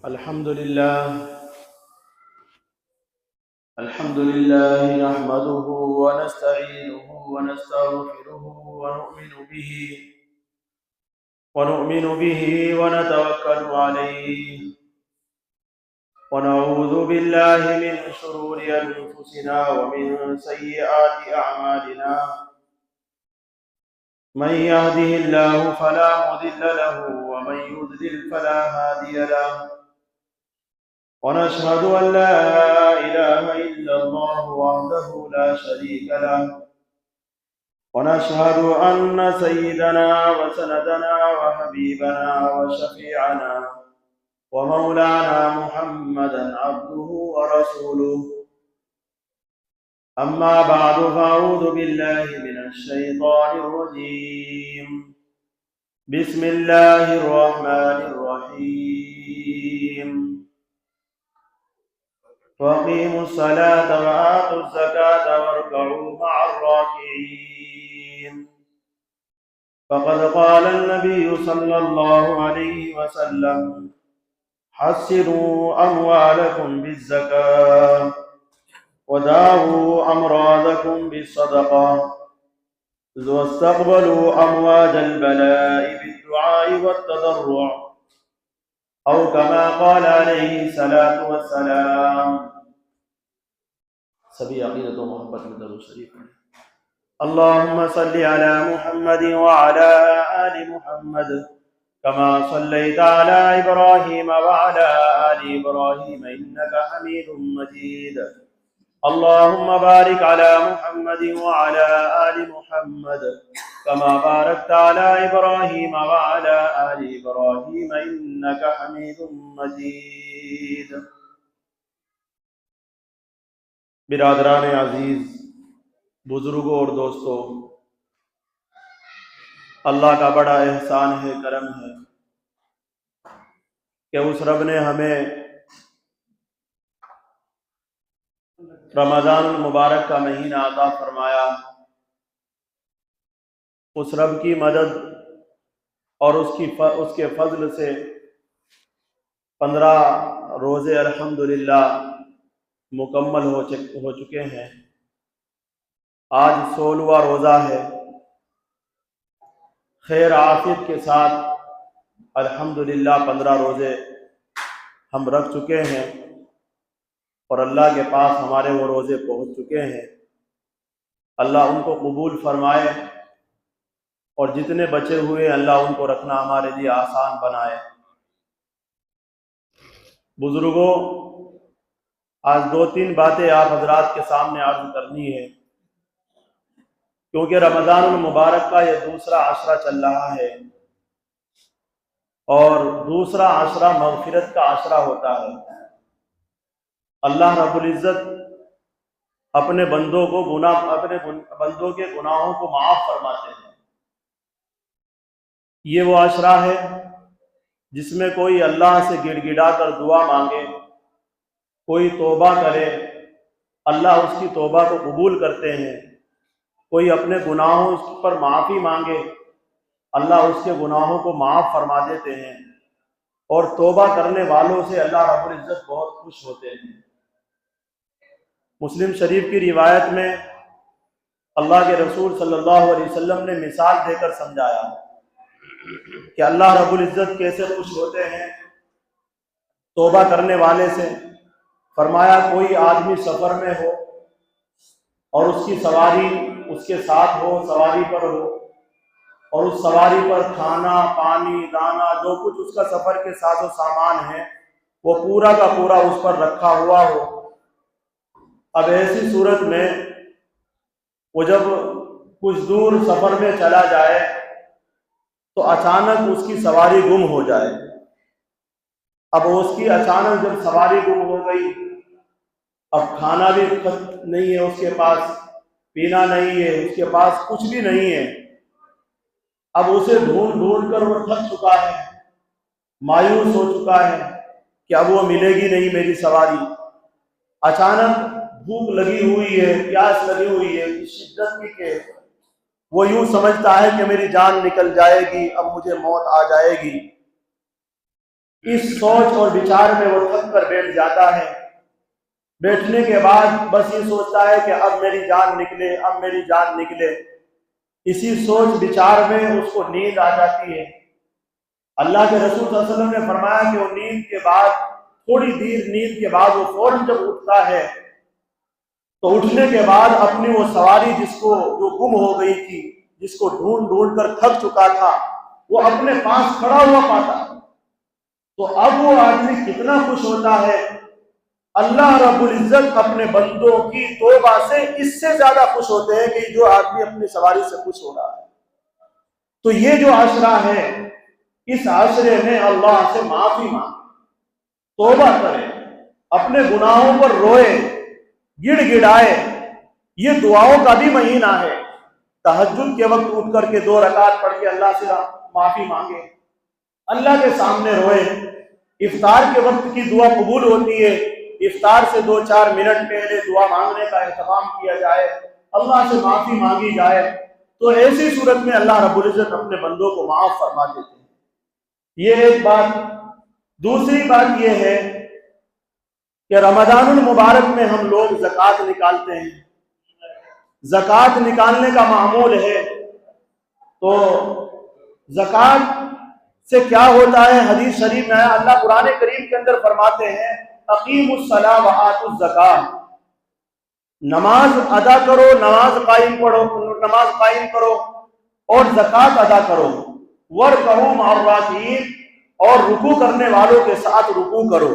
الحمد لله نحمده ونستعينه ونستغفره ونؤمن به ونتوكل عليه ونعوذ بالله من شرور أنفسنا ومن سيئات أعمالنا من يهده الله فلا مضل له ومن يضلل فلا هادي له ونشهد أن لا إله إلا الله وحده لا شريك له ونشهد أن سيدنا وسندنا وحبيبنا وشفيعنا ومولانا محمدا عبده ورسوله أما بعد فأعوذ بالله من الشيطان الرجيم بسم الله الرحمن الرحيم وأقيموا الصلاة وآتوا الزكاة واركعوا مع الراكعين فقد قال النبي صلى الله عليه وسلم حسنوا أموالكم بالزكاة وداووا أمراضكم بالصدقة واستقبلوا أمواج البلاء بالدعاء والتضرع أو كما قال عليه الصلاة والسلام. سبھی عقیدت و محبت میں درود شریف پڑھیں. اللهم صل على محمد وعلى آل محمد كما صليت على إبراهيم وعلى آل إبراهيم إنك حميد مجيد. اللهم بارك على محمد وعلى آل محمد كما باركت على إبراهيم وعلى آل إبراهيم إنك حميد مجيد. برادران عزیز، بزرگوں اور دوستوں، اللہ کا بڑا احسان ہے، کرم ہے کہ اس رب نے ہمیں رمضان المبارک کا مہینہ عطا فرمایا. اس رب کی مدد اور اس کے فضل سے 15 روزے الحمدللہ مکمل ہو چکے ہیں. آج 16واں روزہ ہے. خیر عافیت کے ساتھ الحمدللہ 15 روزے ہم رکھ چکے ہیں اور اللہ کے پاس ہمارے وہ روزے پہنچ چکے ہیں. اللہ ان کو قبول فرمائے اور جتنے بچے ہوئے اللہ ان کو رکھنا ہمارے لیے آسان بنائے. بزرگوں، آج 2-3 باتیں آپ حضرات کے سامنے عرض کرنی ہے، کیونکہ رمضان المبارک کا یہ دوسرا عشرہ چل رہا ہے اور دوسرا عشرہ مغفرت کا عشرہ ہوتا ہے. اللہ رب العزت اپنے بندوں کے گناہوں کو معاف فرماتے ہیں. یہ وہ عشرہ ہے جس میں کوئی اللہ سے گڑ گڑا کر دعا مانگے، کوئی توبہ کرے، اللہ اس کی توبہ کو قبول کرتے ہیں. کوئی اپنے گناہوں پر معافی مانگے، اللہ اس کے گناہوں کو معاف فرما دیتے ہیں. اور توبہ کرنے والوں سے اللہ رب العزت بہت خوش ہوتے ہیں. مسلم شریف کی روایت میں اللہ کے رسول صلی اللہ علیہ وسلم نے مثال دے کر سمجھایا کہ اللہ رب العزت کیسے خوش ہوتے ہیں توبہ کرنے والے سے. فرمایا کوئی آدمی سفر میں ہو اور اس کی سواری اس کے ساتھ ہو، سواری پر ہو، اور اس سواری پر کھانا، پانی، دانا، جو کچھ اس کا سفر کے ساز و سامان ہے وہ پورا کا پورا اس پر رکھا ہوا ہو. اب ایسی صورت میں وہ جب کچھ دور سفر میں چلا جائے تو اچانک اس کی سواری گم ہو جائے. اب اس کی اچانک جب سواری گم ہو گئی، اب کھانا بھی نہیں ہے اس کے پاس، پینا نہیں ہے اس کے پاس، کچھ بھی نہیں ہے. اب اسے ڈھونڈ کر وہ تھک چکا ہے، مایوس ہو چکا ہے کہ اب وہ ملے گی نہیں میری سواری. اچانک بھوک لگی ہوئی ہے، پیاس لگی ہوئی ہے اس شدت کی کہ وہ یوں سمجھتا ہے کہ میری جان نکل جائے گی، اب مجھے موت آ جائے گی. اس سوچ اور بچار میں وہ تھک کر بیٹھ جاتا ہے۔ بیٹھنے کے بعد بس یہ سوچتا ہے کہ اب میری جان نکلے، اب میری جان نکلے۔ اسی سوچ بچار میں اس کو نیند آ جاتی ہے۔ اللہ کے رسول صلی اللہ علیہ وسلم نے فرمایا کہ وہ نیند کے بعد، تھوڑی دیر نیند کے بعد وہ فوراً جب اٹھتا ہے تو اٹھنے کے بعد اپنی وہ سواری جس کو جو گم ہو گئی تھی، جس کو ڈھونڈ ڈھونڈ کر تھک چکا تھا، وہ اپنے پاس کھڑا ہوا پاتا۔ تو اب وہ آدمی کتنا خوش ہوتا ہے۔ اللہ رب العزت اپنے بندوں کی توبہ سے اس سے زیادہ خوش ہوتے ہیں کہ جو آدمی اپنی سواری سے خوش ہو رہا ہے۔ تو یہ جو عشرہ ہے، اس عشرے میں اللہ سے معافی مانگے، توبہ کرے، اپنے گناہوں پر روئے، گڑ گڑائے۔ یہ دعاؤں کا بھی مہینہ ہے۔ تہجد کے وقت اٹھ کر کے 2 رکعت پڑھ کے اللہ سے معافی مانگے، اللہ کے سامنے روئے۔ افطار کے وقت کی دعا قبول ہوتی ہے، افطار سے 2-4 منٹ پہلے دعا مانگنے کا اہتمام کیا جائے، اللہ سے معافی مانگی جائے، تو ایسی صورت میں اللہ رب العزت اپنے بندوں کو معاف فرما دیتے ہیں۔ یہ ایک بات۔ دوسری بات یہ ہے کہ رمضان المبارک میں ہم لوگ زکوٰۃ نکالتے ہیں۔ زکوٰۃ نکالنے کا معمول ہے، تو زکوٰۃ سے کیا ہوتا ہے؟ حدیث شریف میں اللہ قرآن کریم کے اندر فرماتے ہیں اقیموا الصلاۃ وآتوا الزکاۃ، نماز ادا کرو، نماز قائم کرو اور زکوٰۃ ادا کرو، وارکعوا مع الراکعین، اور رکوع کرنے والوں کے ساتھ رکوع کرو۔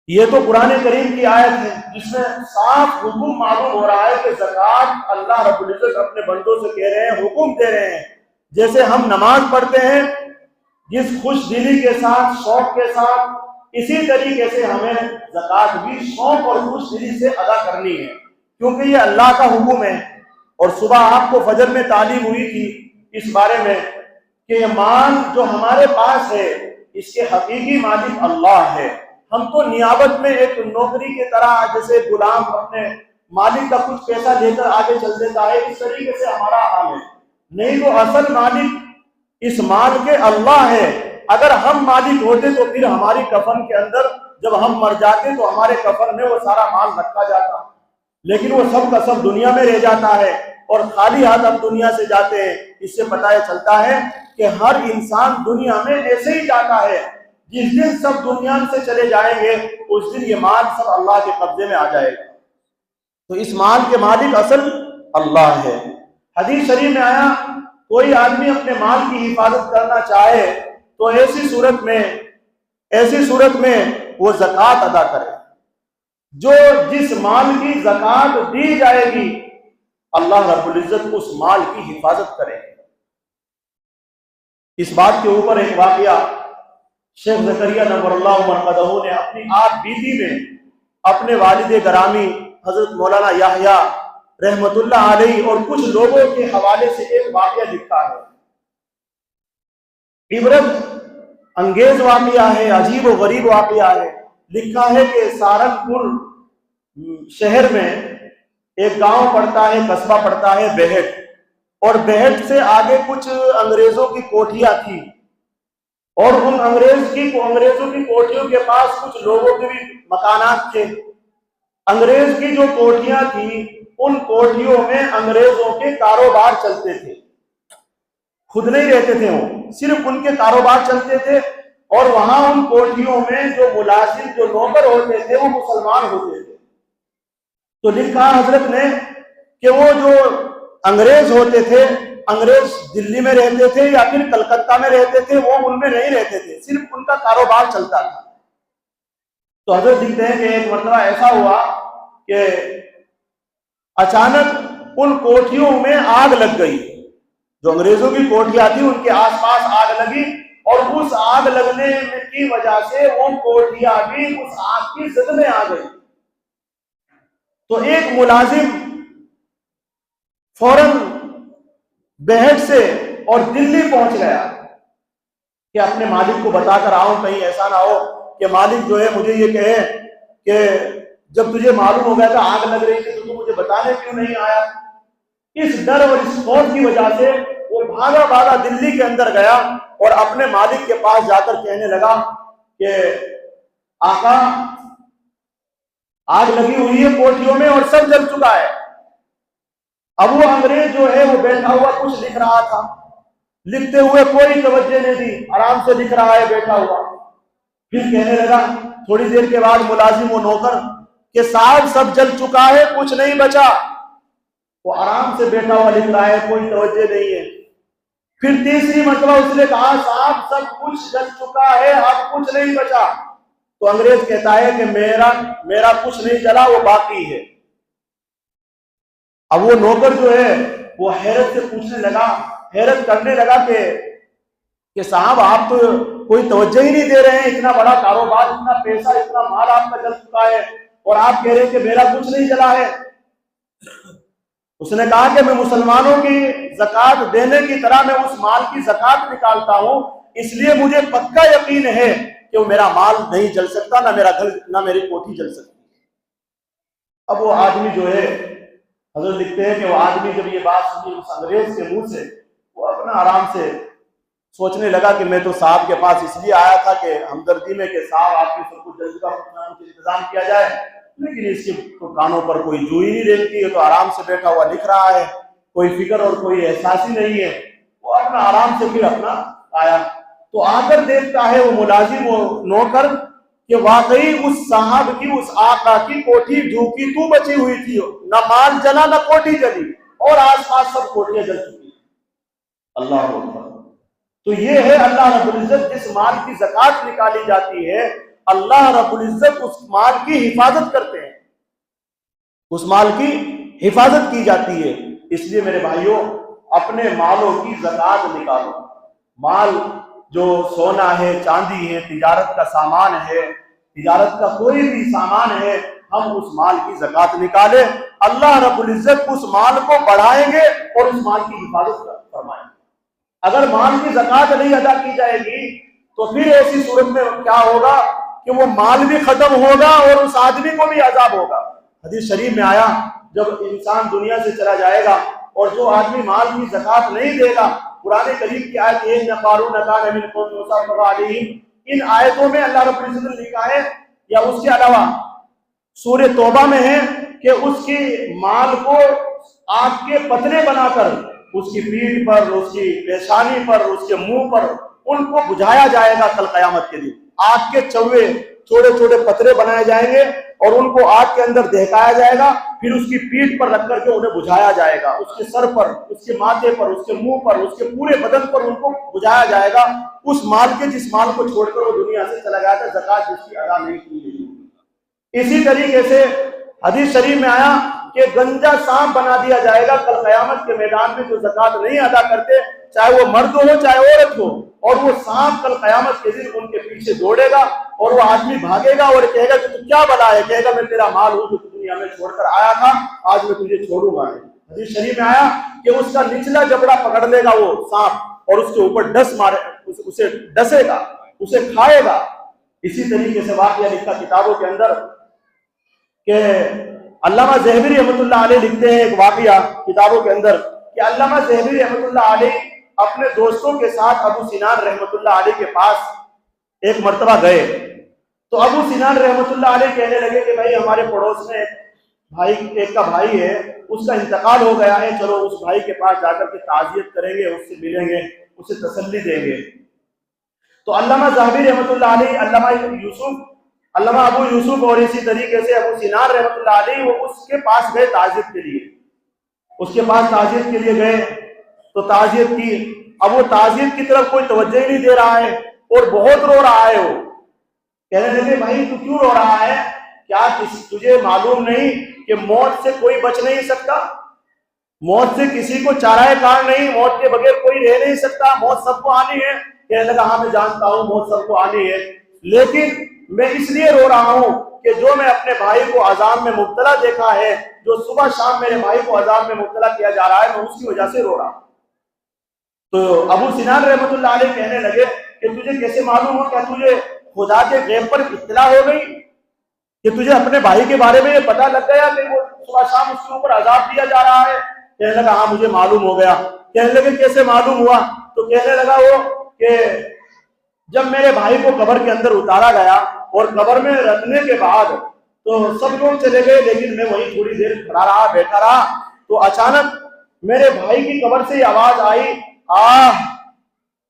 یہ تو قرآن کریم کی آیت ہے جس میں صاف حکم معلوم ہو رہا ہے کہ زکوٰۃ اللہ رب العزت اپنے بندوں سے کہہ رہے ہیں، حکم دے رہے ہیں۔ جیسے ہم نماز پڑھتے ہیں جس خوش دلی کے ساتھ، شوق کے ساتھ، اسی طریقے سے ہمیں زکوٰۃ بھی شوق اور خوش دلی سے ادا کرنی ہے، کیونکہ یہ اللہ کا حکم ہے۔ اور صبح آپ کو فجر میں تعلیم ہوئی تھی اس بارے میں کہ یہ مال جو ہمارے پاس ہے اس کے حقیقی مالک اللہ ہے۔ ہم تو نیابت میں ایک نوکری کی طرح جیسے غلام اپنے مالک کا کچھ پیسہ لے کر آگے چل دیتا ہے، اس طریقے سے ہمارا حال ہے۔ نہیں تو اصل مالک اس مال کے اللہ ہے۔ اگر ہم مالک ہوتے تو پھر ہماری کفن کے اندر جب ہم مر جاتے تو ہمارے کفن میں وہ سارا مال رکھا جاتا، لیکن وہ سب کا سب دنیا میں رہ جاتا ہے اور خالی ہاتھ ہم دنیا سے جاتے ہیں۔ اس سے پتہ چلتا ہے کہ ہر انسان دنیا میں ایسے ہی جاتا ہے۔ جس دن سب دنیا سے چلے جائیں گے اس دن یہ مال سب اللہ کے قبضے میں آ جائے گا۔ تو اس مال کے مالک اصل اللہ ہے۔ حدیث شریف میں آیا کوئی آدمی اپنے مال کی حفاظت کرنا چاہے تو ایسی صورت میں وہ زکوٰۃ ادا کرے۔ جو جس مال کی زکوٰۃ دی جائے گی اللہ رب العزت اس مال کی حفاظت کرے گا۔ اس بات کے اوپر ایک واقعہ شیخ زکریا نور اللہ مرقدہ نے اپنی آپ بیتی میں اپنے والد گرامی حضرت مولانا یحییٰ رحمت اللہ علیہ اور کچھ لوگوں کے حوالے سے ایک واقعہ لکھا ہے۔ عبرت انگیز واقعہ ہے، عجیب و غریب واقعہ ہے۔ لکھا ہے کہ سہارنپور شہر میں ایک گاؤں پڑتا ہے، قصبہ پڑتا ہے بہٹ، اور بہٹ سے آگے کچھ انگریزوں کی کوٹھیاں تھیں، اور ان انگریزوں کی کوٹھیوں کے پاس کچھ لوگوں کے بھی مکانات تھے۔ انگریز کی جو کوٹھیاں تھیں ان کوٹھیوں میں انگریزوں کے کاروبار چلتے تھے، خود نہیں رہتے تھے، وہ صرف ان کے کاروبار چلتے تھے، اور وہاں ان کوٹھیوں میں جو ملازم جو نوکر ہوتے تھے وہ مسلمان ہوتے تھے۔ تو لکھا حضرت نے کہ وہ جو انگریز ہوتے تھے، انگریز دلی میں رہتے تھے یا پھر کلکتہ میں رہتے تھے، وہ ان میں نہیں رہتے تھے، صرف ان کا کاروبار چلتا تھا۔ تو حضرت لکھتے ہیں کہ ایک مرتبہ ایسا ہوا کہ اچانک ان کوٹھیوں میں آگ لگ گئی، جو انگریزوں کی کوٹھیاں تھیں ان کے آس پاس آگ لگی، اور اس آگ لگنے کی وجہ سے وہ کوٹھیاں بھی اس آگ کی زد میں آ گئی۔ تو ایک ملازم فوراً بہٹ سے اور دلی پہنچ گیا کہ اپنے مالک کو بتا کر آؤں، کہیں ایسا نہ ہو کہ مالک جو ہے مجھے یہ کہے کہ جب تجھے معلوم ہو گیا تھا آگ لگ رہی تھی تو مجھے بتانے کیوں نہیں آیا۔ اس ڈر اور اس خوف کی وجہ سے وہ بھاگا بھاگا دلی کے اندر گیا اور اپنے مالک کے پاس جا کر کہنے لگا کہ آقا آگ لگی ہوئی ہے کوٹھیوں میں اور سب جل چکا ہے۔ اب وہ انگریز جو ہے وہ بیٹھا ہوا کچھ لکھ رہا تھا، لکھتے ہوئے کوئی توجہ نہیں دی، آرام سے لکھ رہا ہے بیٹھا ہوا۔ پھر کہنے لگا تھوڑی دیر کے بعد ملازم و نوکر کہ صاحب سب جل چکا ہے، کچھ نہیں بچا۔ وہ آرام سے بیٹھا ہوا لکھ رہا ہے، کوئی توجہ نہیں ہے۔ پھر تیسری مرتبہ اس نے کہا صاحب سب کچھ جل چکا ہے، اب کچھ نہیں بچا۔ تو انگریز کہتا ہے کہ میرا کچھ نہیں جلا، وہ باقی ہے۔ اب وہ نوکر جو ہے وہ حیرت سے پوچھنے لگا، حیرت کرنے لگا کہ صاحب آپ تو کوئی توجہ ہی نہیں دے رہے ہیں، اتنا بڑا کاروبار، اتنا پیسہ، اتنا مال آپ کا جل چکا ہے اور آپ کہہ رہے ہیں کہ میرا کچھ نہیں جلا ہے۔ اس نے کہا کہ میں مسلمانوں کی زکوٰۃ دینے کی طرح میں اس مال کی زکوٰۃ نکالتا ہوں، اس لیے مجھے پکا یقین ہے کہ وہ میرا مال نہیں جل سکتا، نہ میرا گھر نہ میری کوٹھی جل سکتی۔ اب وہ آدمی جو ہے حضرت لکھتے ہیں کہ وہ آدمی جب یہ بات سنی اس انگریز کے منہ سے، وہ اپنا آرام سے سوچنے لگا کہ میں تو صاحب کے پاس اس لیے آیا تھا کہ ہمدردی میں کہ صاحب آپ کی سب کچھ جلدی کا کچھ انتظام کیا جائے، لیکن اس کے کانوں پر کوئی جو ہی نہیں دیکھتی ہے، تو آرام سے بیٹھا ہوا لکھ رہا ہے، کوئی فکر اور کوئی احساس ہی نہیں ہے۔ وہ اپنا آرام سے پھر اپنا آیا تو آ کر دیکھتا ہے وہ ملازم و نوکر کہ واقعی اس صاحب کی، اس آقا کی کوٹھی جھوکی تو بچی ہوئی تھی، نہ مال جلا نہ کوٹھی جلی، اور آس پاس سب کوٹیاں جل چکی۔ اللہ اکبر۔ تو یہ ہے اللہ رب العزت جس مال کی زکوٰۃ نکالی جاتی ہے، اللہ رب العزت اس مال کی حفاظت کرتے ہیں، اس مال کی حفاظت کی جاتی ہے۔ اس لیے میرے بھائیوں اپنے مالوں کی زکوٰۃ نکالو۔ مال جو سونا ہے، چاندی ہے، تجارت کا سامان ہے، تجارت کا کوئی بھی سامان ہے، ہم اس مال کی زکوٰۃ نکالیں، اللہ رب العزت اس مال کو بڑھائیں گے اور اس مال کی حفاظت فرمائیں گے۔ اگر مال کی زکوٰۃ نہیں ادا کی جائے گی تو پھر ایسی صورت میں کیا ہوگا کہ وہ مال بھی ختم ہوگا اور اس آدمی کو بھی عذاب ہوگا۔ حدیث شریف میں آیا جب انسان دنیا سے چلا جائے گا اور جو آدمی مال کی زکوٰۃ نہیں دے گا، قرآن کریم کی آیت ہے ان قارون کان من قوم موسیٰ فبغى علیہم، ان آیتوں میں اللہ رب العزت نے لکھا ہے، یا اس کے علاوہ سورہ توبہ میں ہے کہ اس کی مال کو آگ کے پتلے بنا کر اس کی پیٹھ پر، اس کی پیشانی پر، اس کے منہ پر ان کو بجھایا جائے گا کل قیامت کے دن۔ آگ کے چوے چھوٹے چھوٹے پتلے بنائے جائیں گے اور ان کو آگ کے اندر دہکایا جائے گا، پھر اس کی پیٹھ پر رکھ کر کے انہیں بجھایا جائے گا، اس کے سر پر، اس کے ماتھے پر، اس کے منہ پر، اس کے پورے بدن پر ان کو بجھایا جائے گا، اس مال کے جس مال کو چھوڑ کر وہ دنیا سے چلا گیا تھا، زکوٰۃ جس کی ادا نہیں کی گئی۔ اسی طریقے سے حدیث شریف میں آیا کہ گنجا سانپ بنا دیا جائے گا کل قیامت کے میدان میں، جو زکوٰۃ نہیں ادا کرتے، چاہے وہ مرد ہو چاہے عورت ہو، اور وہ سانپ کل قیامت کے دن ان کے پیچھے دوڑے گا اور وہ آدمی بھاگے گا اور کہے گا کہ تو کیا بلا ہے، کہے گا میں تیرا مال ہوں جو دنیا میں چھوڑ کر آیا تھا، آج میں تجھے چھوڑوں گا۔ حدیث شریف میں آیا کہ اس کا نچلا جبڑا پکڑ لے گا وہ سانپ اور اس کے اوپر ڈس مارے، اسے ڈسے گا، اسے کھائے گا۔ اسی طریقے سے واقعہ لکھا کتابوں کے اندر کہ علامہ ذہبی رحمۃ اللہ علیہ لکھتے ہیں ایک واقعہ کتابوں کے اندر کہ علامہ ذہبی رحمۃ اللہ علیہ اپنے دوستوں کے ساتھ ابو سنان رحمۃ اللہ علیہ کے پاس ایک مرتبہ گئے تو ابو سنان رحمۃ اللہ علیہ کہنے لگے کہ بھائی ہمارے پڑوس میں ایک کا بھائی ہے، اس کا انتقال ہو گیا ہے، چلو اس بھائی کے پاس جا کر کے تعزیت کریں گے، اس سے ملیں گے، اسے تسلی دیں گے۔ تو علامہ ذہبی رحمۃ اللہ علیہ، علامہ ابو یوسف اور اسی طریقے سے ابو سنان رحمۃ اللہ علیہ وہ اس کے پاس گئے تعزیت کے لیے، اس کے پاس تعزیت کے لیے گئے تو تعزیت کی۔ اب وہ تعزیت کی طرف کوئی توجہ ہی نہیں دے رہا ہے اور بہت رو رہا ہے، وہ کہنے لگے بھائی تو کیوں رو رہا ہے، کیا تجھے معلوم نہیں کہ موت سے کوئی بچ نہیں سکتا، موت سے کسی کو چارہ کار نہیں، موت کے بغیر کوئی رہ نہیں سکتا، موت سب کو آنی ہے۔ کہنے لگا ہاں میں جانتا ہوں موت سب کو آنی ہے، لیکن میں اس لیے رو رہا ہوں کہ جو میں اپنے بھائی کو عذاب میں مبتلا دیکھا ہے، جو صبح شام میرے بھائی کو عذاب میں مبتلا کیا جا رہا ہے، میں اس کی وجہ سے رو رہا ہوں۔ تو ابو سنان رحمۃ اللہ علیہ کہنے لگے کہ تجھے کیسے معلوم ہو، کیا تجھے خدا کے غیب پر اطلاع ہو گئی کہ تجھے اپنے بھائی کے بارے میں یہ پتہ لگ گیا کہ وہ صبح شام اس کے اوپر عذاب دیا جا رہا ہے؟ کہنے لگا ہاں مجھے معلوم ہو گیا۔ کہنے لگے کیسے معلوم ہوا؟ تو کہنے لگا وہ کہ جب میرے بھائی کو قبر کے اندر اتارا گیا اور قبر میں رکھنے کے بعد تو سب لوگ چلے گئے، لیکن میں وہیں تھوڑی دیر کھڑا رہا، بیٹھا رہا، تو اچانک میرے بھائی کی قبر سے یہ آواز آئی،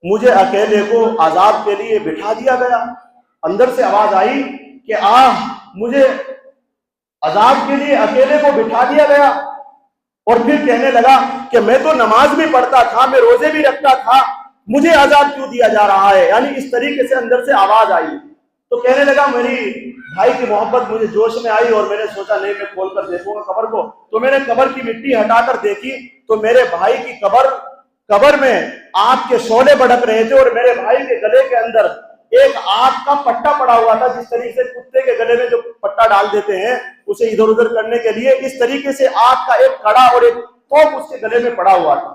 مجھے اکیلے کو عذاب کے لیے بٹھا دیا گیا۔ اندر سے آواز آئی کہ مجھے عذاب کے لیے اکیلے کو بٹھا دیا گیا۔ اور پھر کہنے لگا کہ میں تو نماز بھی پڑھتا تھا، میں روزے بھی رکھتا تھا، مجھے عذاب کیوں دیا جا رہا ہے؟ یعنی اس طریقے سے اندر سے آواز آئی۔ تو کہنے لگا میری بھائی کی محبت مجھے جوش میں آئی اور میں نے سوچا نہیں میں کھول کر دیکھوں گا قبر کو۔ تو میں نے قبر کی مٹی ہٹا کر دیکھی تو میرے بھائی کی قبر میں آگ کے شعلے بھڑک رہے تھے، اور میرے بھائی کے گلے کے اندر ایک آگ کا پٹا پڑا ہوا تھا، جس طریقے سے کتے کے گلے میں جو پٹا ڈال دیتے ہیں اسے ادھر ادھر کرنے کے لیے، اس طریقے سے آگ کا ایک کڑا اور ایک توپ اس کے گلے میں پڑا ہوا تھا۔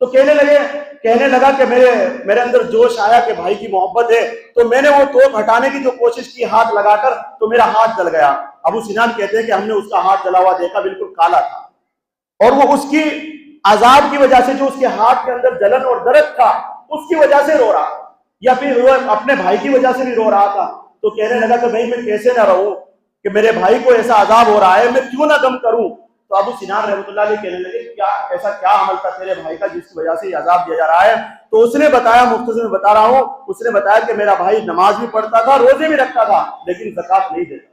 تو کہنے لگا کہ میرے اندر جوش آیا کہ بھائی کی محبت ہے، تو میں نے وہ توپ ہٹانے کی جو کوشش کی ہاتھ لگا کر، تو میرا ہاتھ جل گیا۔ ابو سنان کہتے ہیں کہ ہم نے اس کا ہاتھ جلا ہوا دیکھا، بالکل کالا تھا، اور وہ اس کی عذاب کی وجہ سے جو اس کے ہاتھ کے اندر جلن اور درد تھا اس کی وجہ سے رو رہا، یا پھر وہ اپنے بھائی کی وجہ سے بھی رو رہا تھا۔ تو کہنے لگا کہ بھائی میں کیسے نہ رہوں کہ میرے بھائی کو ایسا عذاب ہو رہا ہے، میں کیوں نہ غم کروں؟ تو ابو سنان رحمۃ اللہ علیہ کہنے لگے ایسا کیا عمل تھا تیرے بھائی کا جس کی وجہ سے یہ عذاب دیا جا رہا ہے؟ تو اس نے بتایا، مختصر میں بتا رہا ہوں، اس نے بتایا کہ میرا بھائی نماز بھی پڑھتا تھا، روزے بھی رکھتا تھا، لیکن زکوٰۃ نہیں دیتا۔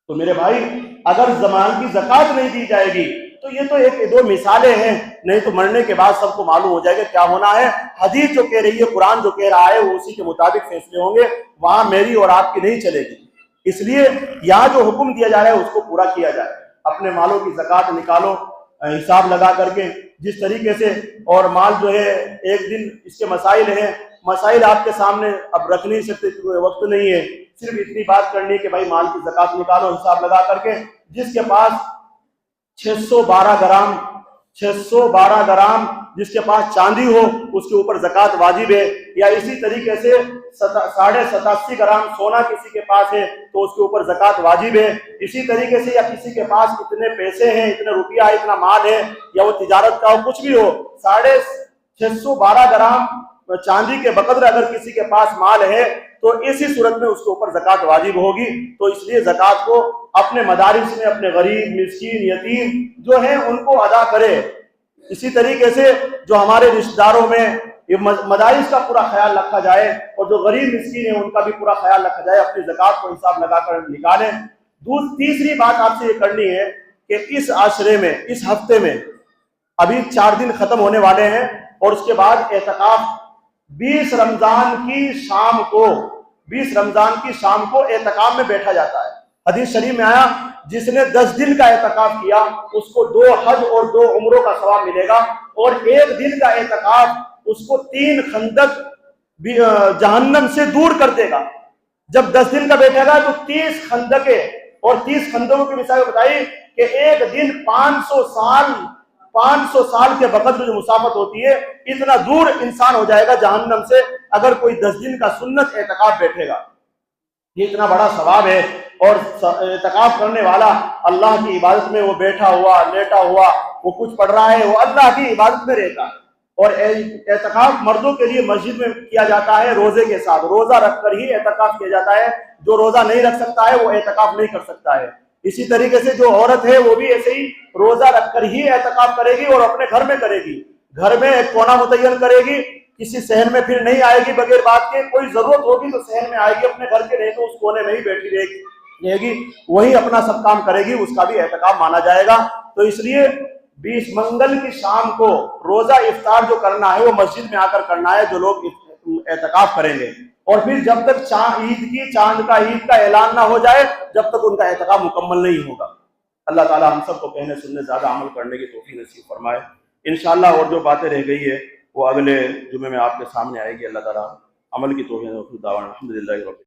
تو میرے بھائی اگر زمال کی زکوٰۃ نہیں دی جائے گی تو یہ تو ایک دو مثالیں ہیں، نہیں تو مرنے کے بعد سب کو معلوم ہو جائے گا کیا ہونا ہے۔ حدیث جو کہہ رہی ہے، قرآن جو کہہ رہا ہے، وہ اسی کے مطابق فیصلے ہوں گے، وہاں میری اور آپ کی نہیں چلے گی۔ اس لیے یہاں جو حکم دیا جا رہا ہے اس کو پورا کیا جائے، اپنے مالوں کی زکوٰۃ نکالو حساب لگا کر کے جس طریقے سے، اور مال جو ہے ایک دن اس کے مسائل آپ کے سامنے اب رکھ نہیں سکتے کیونکہ وقت نہیں ہے، صرف اتنی بات کرنی ہے کہ بھائی مال کی زکوٰۃ نکالو حساب لگا کر کے۔ جس کے پاس 612 گرام جس کے پاس چاندی ہو اس کے اوپر زکوٰۃ واجب ہے، یا اسی طریقے سے 87.5 گرام سونا کسی کے پاس ہے تو اس کے اوپر زکوٰۃ واجب ہے۔ اسی طریقے سے یا کسی کے پاس اتنے پیسے ہیں، اتنے روپیہ، اتنا مال ہے، یا وہ تجارت کا ہو، کچھ بھی ہو، 612 گرام چاندی کے بقدر اگر کسی کے پاس مال ہے تو اسی صورت میں اس کے اوپر زکوٰۃ واجب ہوگی۔ تو اس لیے زکوٰۃ کو اپنے مدارس میں اپنے غریب، مسکین، یتیم جو ہیں ان کو ادا کرے۔ اسی طریقے سے جو ہمارے رشتہ داروں میں یہ مدارس کا پورا خیال رکھا جائے، اور جو غریب مسکین ہیں ان کا بھی پورا خیال رکھا جائے، اپنی زکوٰۃ کو حساب لگا کر نکالیں۔ تیسری بات آپ سے یہ کرنی ہے کہ اس عشرے میں، اس ہفتے میں ابھی 4 دن ختم ہونے والے ہیں، اور اس کے بعد اعتکاف 20 رمضان کی شام کو اعتکاف میں بیٹھا جاتا ہے۔ حدیث شریف میں آیا جس نے 10 دن کا اعتکاف کیا اس کو 2 حج اور 2 عمروں کا ثواب ملے گا، اور 1 دن کا اعتکاف اس کو 3 خندق جہنم سے دور کر دے گا۔ جب 10 دن کا بیٹھے گا تو 30 خندقیں، اور 30 خندقوں کی مثال بتائی کہ ایک دن 500 سال کے بقدر جو مسافت ہوتی ہے، اتنا دور انسان ہو جائے گا جہنم سے اگر کوئی 10 دن کا سنت اعتکاف بیٹھے گا۔ یہ اتنا بڑا ثواب ہے، اور اعتکاف کرنے والا اللہ کی عبادت میں وہ بیٹھا ہوا، لیٹا ہوا، وہ کچھ پڑھ رہا ہے، وہ اللہ کی عبادت میں رہتا ہے۔ اور اعتکاف مردوں کے لیے مسجد میں کیا جاتا ہے روزے کے ساتھ، روزہ رکھ کر ہی اعتکاف کیا جاتا ہے۔ جو روزہ نہیں رکھ سکتا ہے وہ اعتکاف نہیں کر سکتا ہے۔ اسی طریقے سے جو عورت ہے وہ بھی ایسے ہی روزہ رکھ کر ہی اعتکاف کرے گی، اور اپنے گھر میں کرے گی، گھر میں ایک کونا متعین کرے گی، کسی صحن میں پھر نہیں آئے گی بغیر بات کے، کوئی ضرورت ہوگی تو صحن میں آئے گی اپنے گھر کے، نہیں تو اس کونے میں ہی بیٹھی رہے گی، وہی اپنا سب کام کرے گی، اس کا بھی اعتکاف مانا جائے گا۔ تو اس لیے 20 منگل کی شام کو روزہ افطار جو کرنا ہے وہ مسجد میں آ کر کرنا ہے جو لوگ اعتکاف کریں گے، اور پھر جب تک چاند کا اعلان نہ ہو جائے جب تک ان کا اعتکاف مکمل نہیں ہوگا۔ اللہ تعالی ہم سب کو کہنے سننے زیادہ عمل کرنے کی توفیق نصیب فرمائے۔ انشاءاللہ اور جو باتیں رہ گئی ہے وہ اگلے جمعے میں آپ کے سامنے آئے گی۔ اللہ تعالی عمل کی توفیق نصیب فرمائے۔ الحمدللہ رب